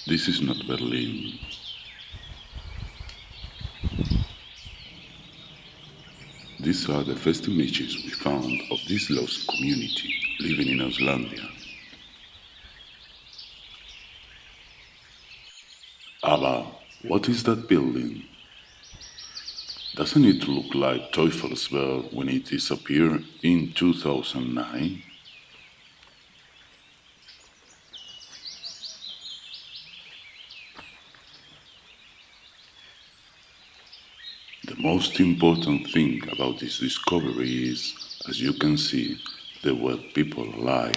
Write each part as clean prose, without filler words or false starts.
This is not Berlin. These are the first images we found of this lost community living in Auslandia. Aber what is that building? Doesn't it look like Teufelsberg when it disappeared in 2009? The most important thing about this discovery is, as you can see, there were people alive.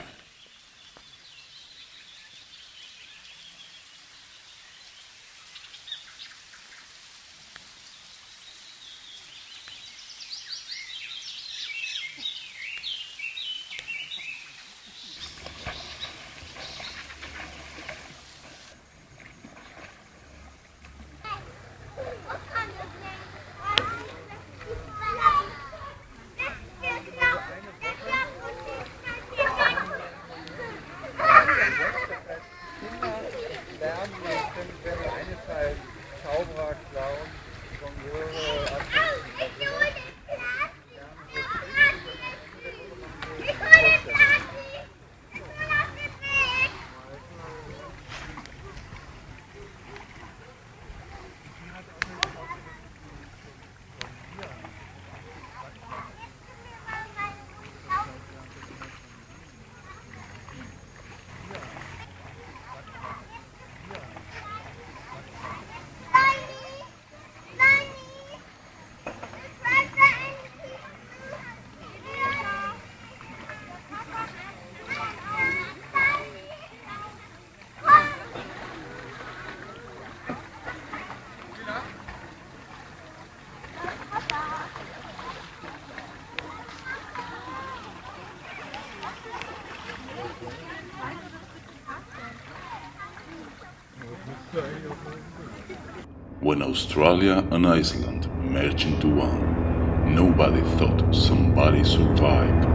When Australia and Iceland merged into one, nobody thought somebody survived.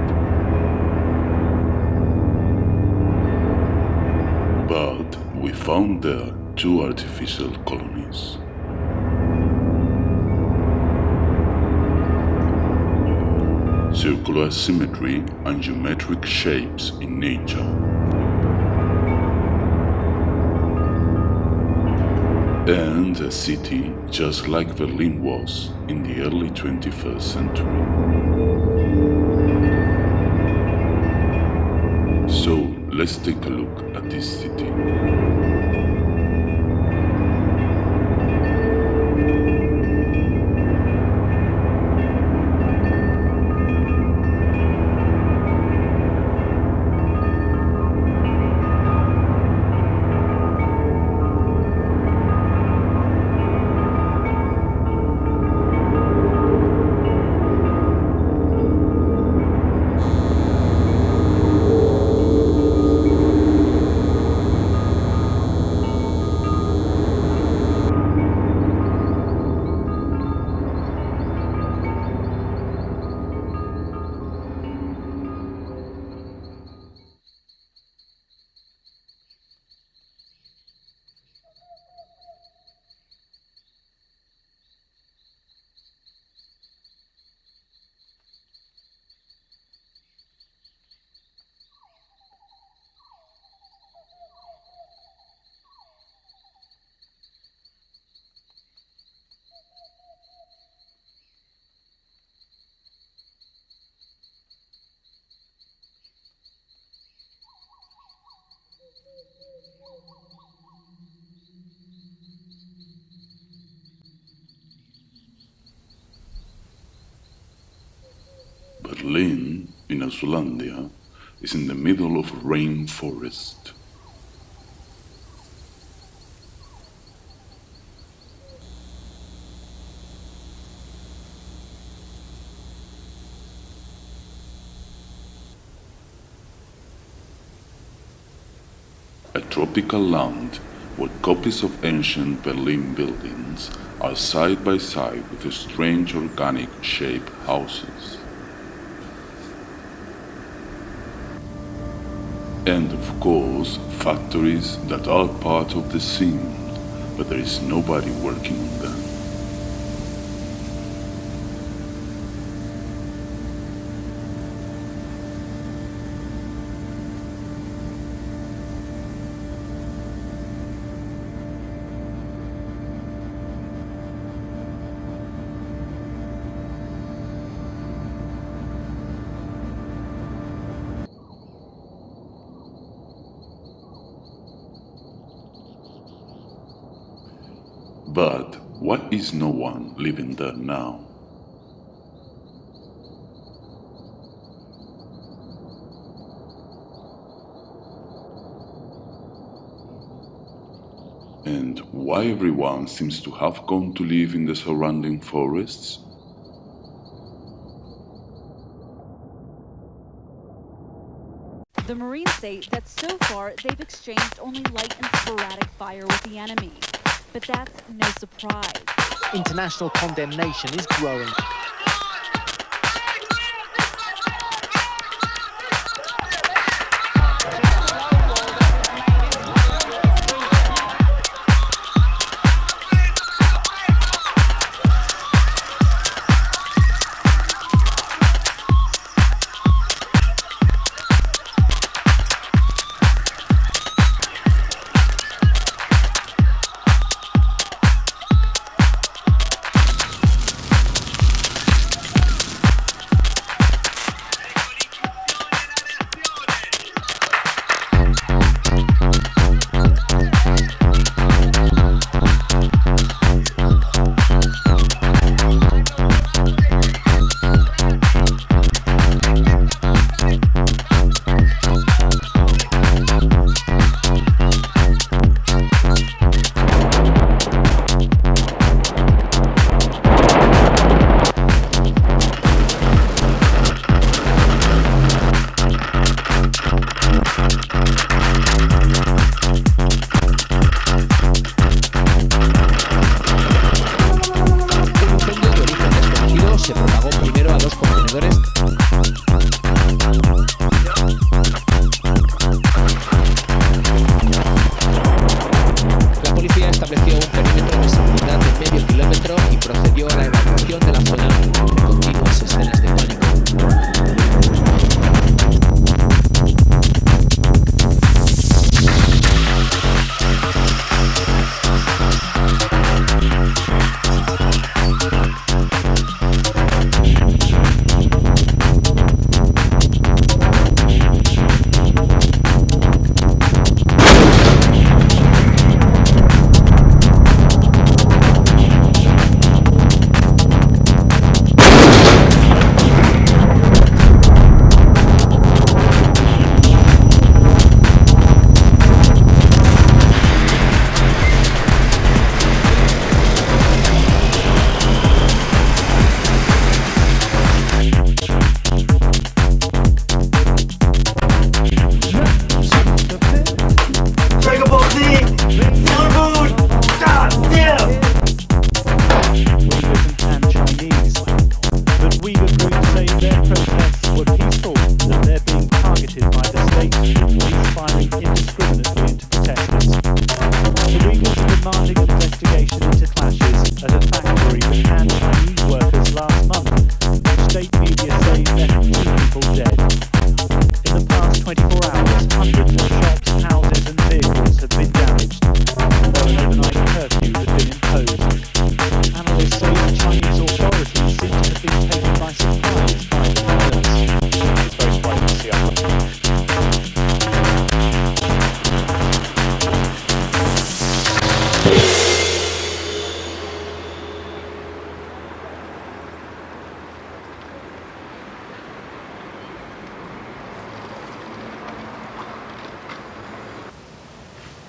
But we found there two artificial colonies. Circular symmetry and geometric shapes in nature. And a city just like Berlin was in the early 21st century. So let's take a look at this city. Berlin, in Auslandia, is in the middle of a rainforest. A tropical land where copies of ancient Berlin buildings are side by side with strange organic shaped houses. And of course, factories that are part of the scene, but there is nobody working on them. But why is no one living there now? And why everyone seems to have gone to live in the surrounding forests? The Marines say that so far they've exchanged only light and sporadic fire with the enemy. But that's no surprise. International condemnation is growing.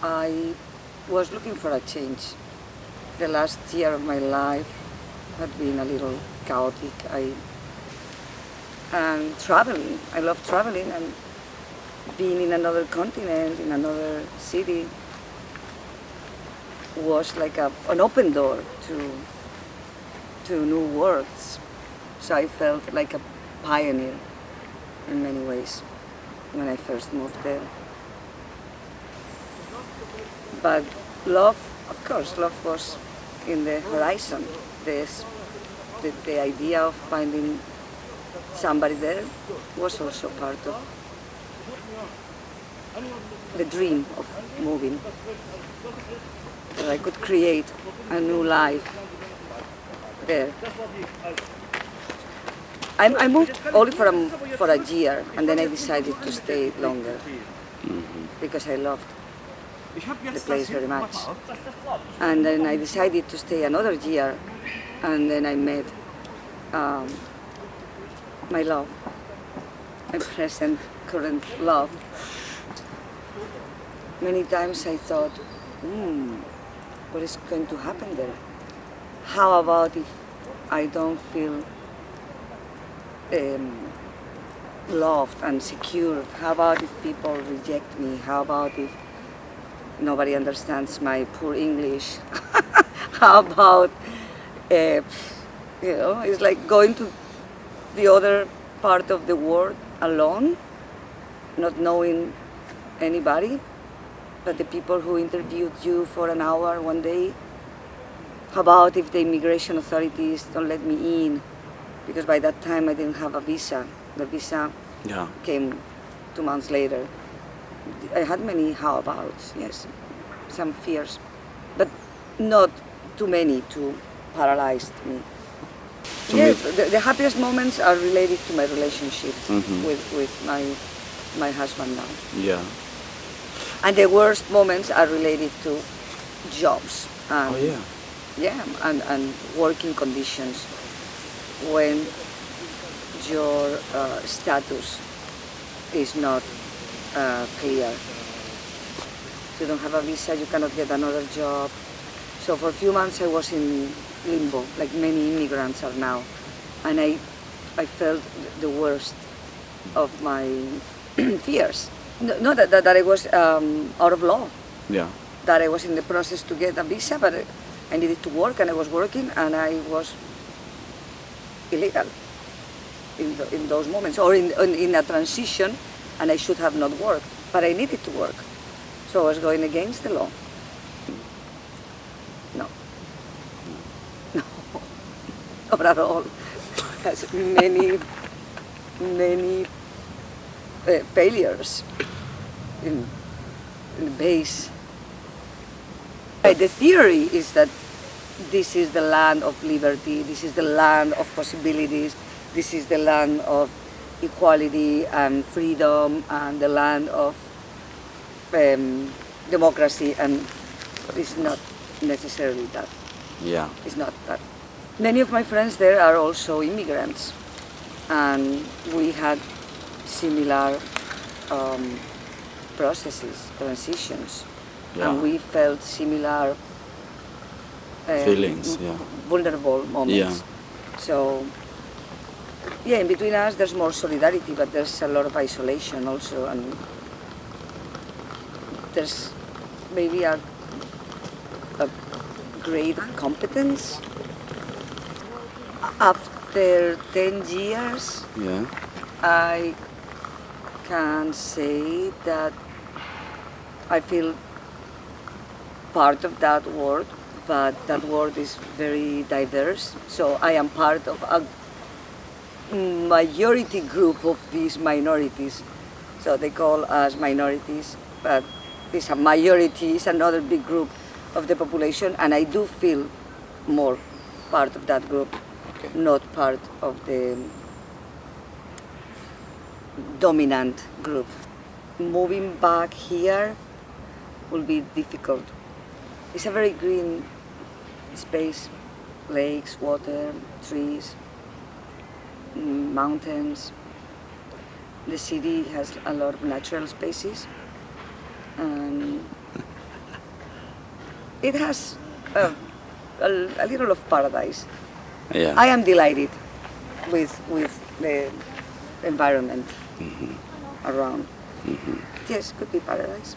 I was looking for a change. The last year of my life had been a little chaotic. And traveling, I love traveling, and being in another continent, in another city, was like an open door to new worlds. So I felt like a pioneer in many ways. when I first moved there. But love, of course, love was in the horizon. The idea of finding somebody there was also part of the dream of moving. That I could create a new life there. I moved only for a year, and then I decided to stay longer because I loved the place very much. And then I decided to stay another year, and then I met my love, my present, current love. Many times I thought, what is going to happen there? How about if I don't feel loved and secure? How about if people reject me? How about if nobody understands my poor English? How about, it's like going to the other part of the world alone, not knowing anybody, but the people who interviewed you for an hour one day. How about if the immigration authorities don't let me in? Because by that time I didn't have a visa. The visa came 2 months later. I had many how abouts, yes, some fears, but not too many to paralyze me. Yes, the happiest moments are related to my relationship with my husband now. Yeah. And the worst moments are related to jobs. And, and working conditions. When your status is not clear. You don't have a visa, you cannot get another job. So for a few months I was in limbo, like many immigrants are now. And I felt the worst of my fears. No, that I was out of law. Yeah. That I was in the process to get a visa, but I needed to work, and I was working, and I was illegal in those moments, or in a transition, and I should have not worked, but I needed to work. So I was going against the law. No, not at all. Has many failures in the base. The theory is that this is the land of liberty, this is the land of possibilities, this is the land of equality and freedom and the land of democracy, and it's not necessarily that. Yeah. It's not that. Many of my friends there are also immigrants, and we had similar processes, transitions, and we felt similar feelings, vulnerable moments. Yeah. So, yeah, in between us there's more solidarity, but there's a lot of isolation also, and there's maybe a grade of competence. After 10 years, I can say that I feel part of that world, but that world is very diverse. So I am part of a majority group of these minorities. So they call us minorities, but it's a majority, it's another big group of the population, and I do feel more part of that group, not part of the dominant group. Moving back here will be difficult. It's a very green space, lakes, water, trees, mountains. The city has a lot of natural spaces, and it has a little of paradise. Yeah. I am delighted with the environment around. Yes, could be paradise.